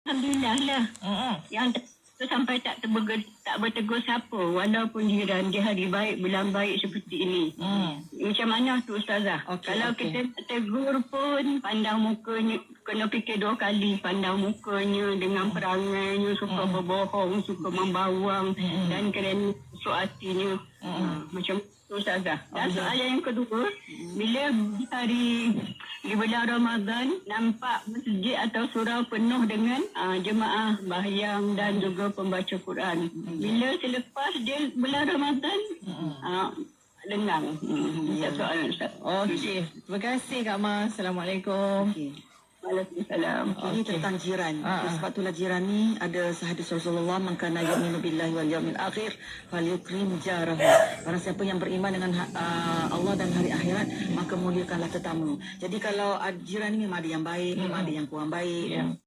Alhamdulillah lah. Yang sampai tak bertegur siapa, walaupun jiran di hari baik, bulan baik seperti ini. Macam mana tu Ustazah? Kalau kita tak tegur pun, pandang mukanya, kena fikir 2 kali pandang mukanya dengan perangainya, suka berbohong, suka membawang dan kerana susuk hatinya. Macam tu Ustazah. Dan soalan yang kedua, bila di bulan Ramadan nampak masjid atau surau penuh dengan jemaah bahyang dan juga pembaca Quran. Bila selepas dia bulan Ramadan lengang. Soalan Ustaz. Okey, terima kasih Kak Ma. Assalamualaikum. Waalaikumsalam. Ini tentang jiran. Sebab itulah jiran ni ada hadis Rasulullah, man kana yu'minu billahi wal yawmil akhir falyukrim jarahu. Barang siapa yang beriman dengan Allah dan hari akhirat, maka muliakanlah tetamu. Jadi kalau jiran ni memang ada yang baik, memang ada yang kurang baik.